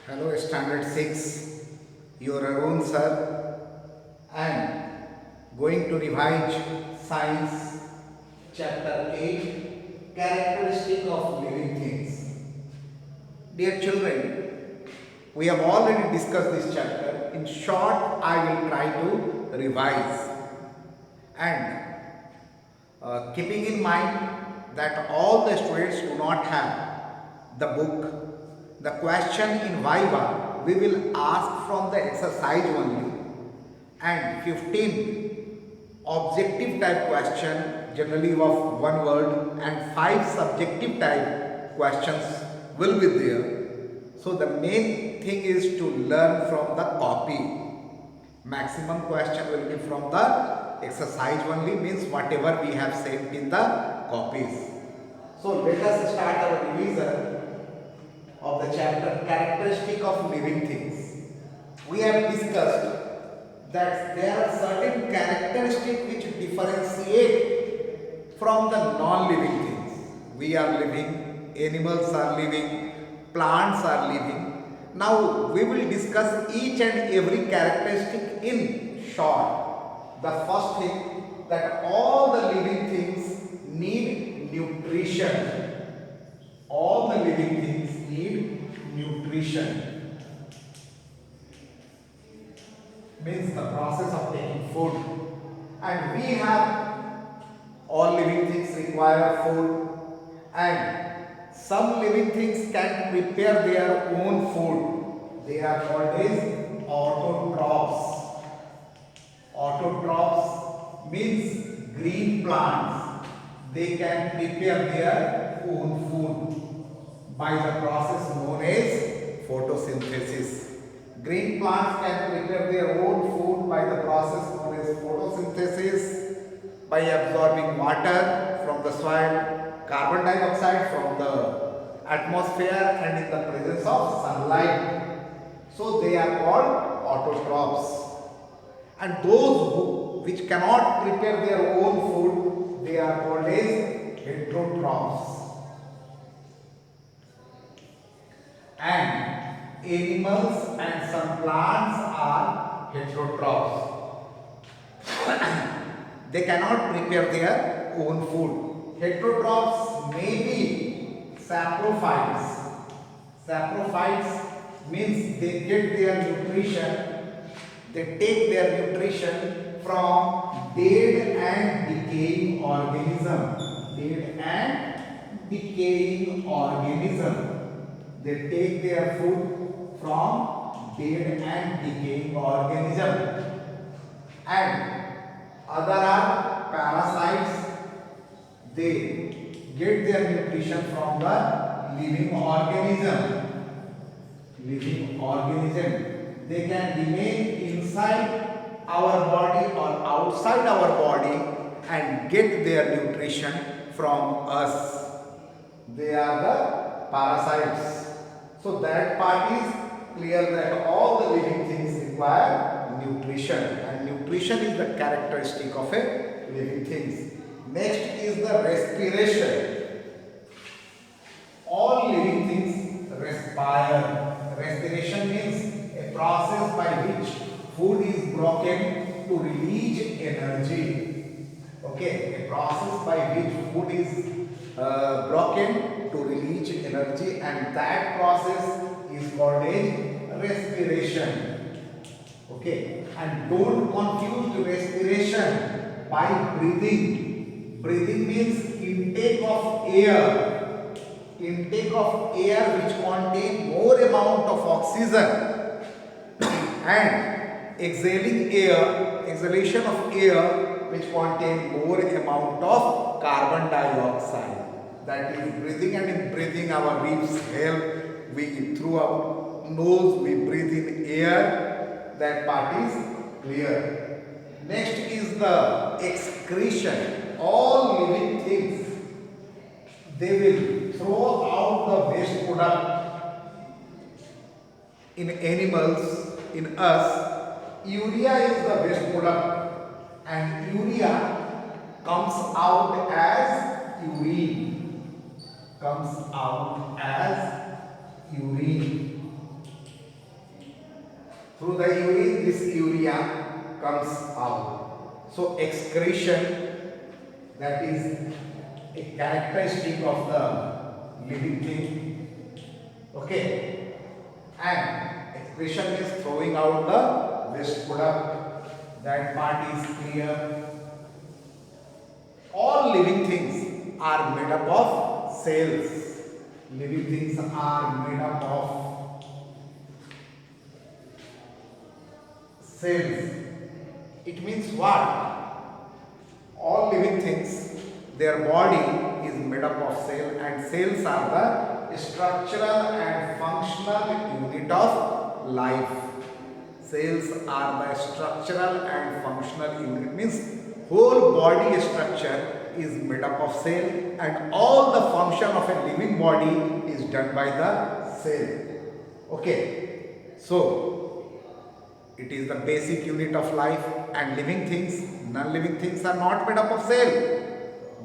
Hello, Standard 6, your Arun sir, and going to revise Science Chapter 8, Characteristic of Living Things. Dear children, we have already discussed this chapter. In short, I will try to revise. And keeping in mind that all the students do not have the book, the question in Viva we will ask from the exercise only, and 15 objective type question generally of one word and 5 subjective type questions will be there. So the main thing is to learn from the copy. Maximum question will be from the exercise only, means whatever we have sent in the copies. So let us start our revision of the chapter Characteristic of Living Things. We have discussed that there are certain characteristics which differentiate from the non-living things. We are living, animals are living, plants are living. Now we will discuss each and every characteristic in short. The first thing, that all the living things need nutrition. All the living things need nutrition. Means the process of taking food. And we have, all living things require food, and some living things can prepare their own food. They are called as autotrophs. Autotrophs means green plants. They can prepare their own food by the process known as photosynthesis. Green plants can prepare their own food by the process known as photosynthesis, by absorbing water from the soil, carbon dioxide from the atmosphere, and in the presence of sunlight. So they are called autotrophs. And those which cannot prepare their own food, they are called as heterotrophs. And animals and some plants are heterotrophs. They cannot prepare their own food. Heterotrophs may be saprophytes. Saprophytes means they get their nutrition, they take their nutrition from dead and decaying organism. Dead and decaying organism. They take their food from dead and decaying organism. And other are parasites. They get their nutrition from the living organism. Living organism. They can remain inside our body or outside our body and get their nutrition from us. They are the parasites. So that part is clear, that all the living things require nutrition, and nutrition is the characteristic of a living things. Next is the respiration. All living things respire. Respiration means a process by which food is broken to release energy. Okay, a process by which food is broken to release energy, and that process is called a respiration. Okay, and don't confuse respiration by breathing. Breathing means intake of air. Intake of air which contain more amount of oxygen, and exhaling air, exhalation of air which contain more amount of carbon dioxide. That is breathing, and in breathing our ribs help. We through our nose we breathe in air. That part is clear. Next is the excretion. All living things, they will throw out the waste product. In animals, in us, urea is the waste product, and urea comes out as urine. Comes out as urine. Through the urine, this urea comes out. So excretion, that is a characteristic of the living thing. Okay. And excretion is throwing out the waste product. That part is clear. All living things are made up of cells. Living things are made up of cells. It means what? All living things, their body is made up of cells, and cells are the structural and functional unit of life. Cells are the structural and functional unit, means whole body structure is made up of cell, and all the function of a living body is done by the cell. Okay, so it is the basic unit of life, and living things, non-living things are not made up of cell.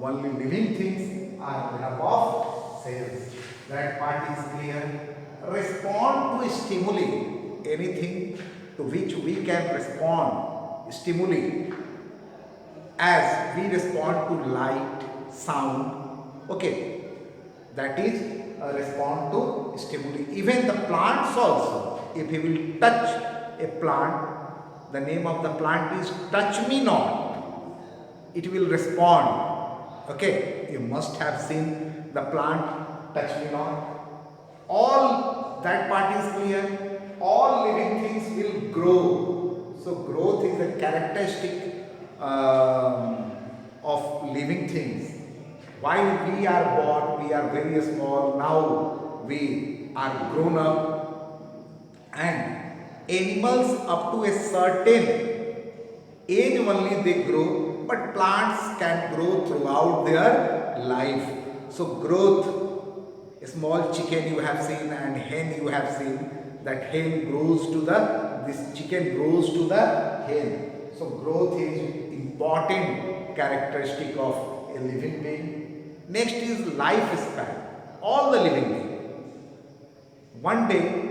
Only living things are made up of cells. That part is clear. Respond to stimuli, anything to which we can respond, stimuli, as we respond to light, sound. Okay, that is a respond to stimuli. Even the plants also, if we will touch a plant, the name of the plant is touch me not, it will respond. Okay, you must have seen the plant touch me not. All that part is clear. All living things will grow. So growth is a characteristic of living things. While we are born, we are very small. Now we are grown up, and animals up to a certain age only they grow, but plants can grow throughout their life. So growth, a small chicken you have seen and hen you have seen, that hen grows to the, this chicken grows to the hen. So growth is important characteristic of a living being. Next is lifespan. All the living beings, one day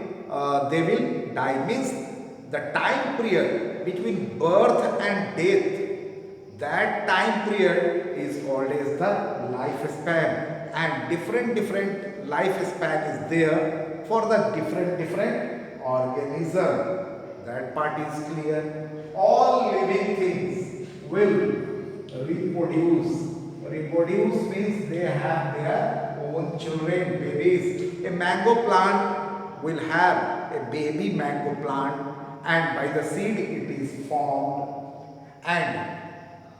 they will die, means the time period between birth and death, that time period is called as the lifespan, and different lifespan is there for the different organism. That part is clear. All living things will reproduce. Reproduce means they have their own children, babies. A mango plant will have a baby mango plant, and by the seed it is formed. And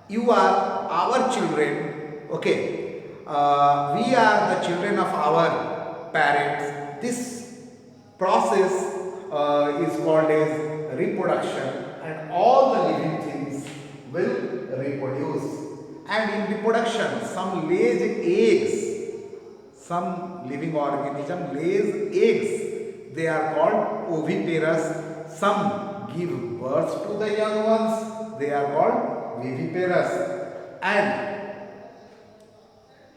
you are our children. Okay, we are the children of our parents. This process is called as reproduction, and all the living things will reproduce. And in reproduction, some lays eggs. Some living organism lays eggs. They are called oviparous. Some give birth to the young ones. They are called viviparous. And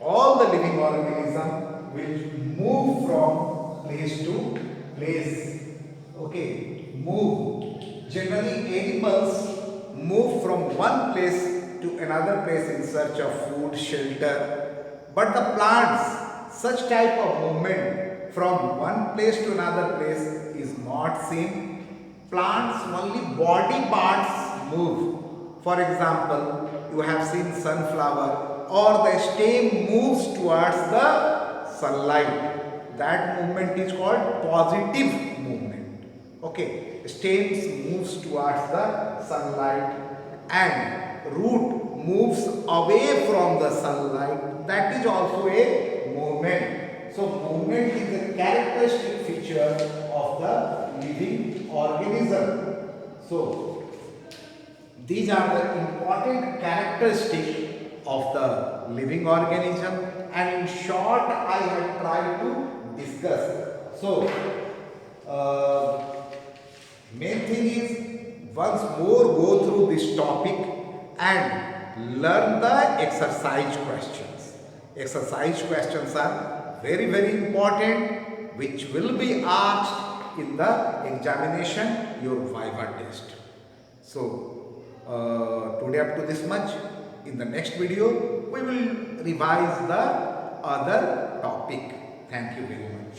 all the living organism will move from place to place. Okay, move. Generally, animals move from one place to another place in search of food, shelter. But the plants, such type of movement from one place to another place is not seen. Plants only body parts move. For example, you have seen sunflower, or the stem moves towards the sunlight. That movement is called positive movement. Okay, stems moves towards the sunlight, and root moves away from the sunlight. That is also a movement. So movement is a characteristic feature of the living organism. So these are the important characteristics of the living organism, and in short I have tried to discuss. So main thing is, once more go through this topic and learn the exercise questions. Exercise questions are very important, which will be asked in the examination, your Viva test. So, today up to this much. In the next video, we will revise the other topic. Thank you very much.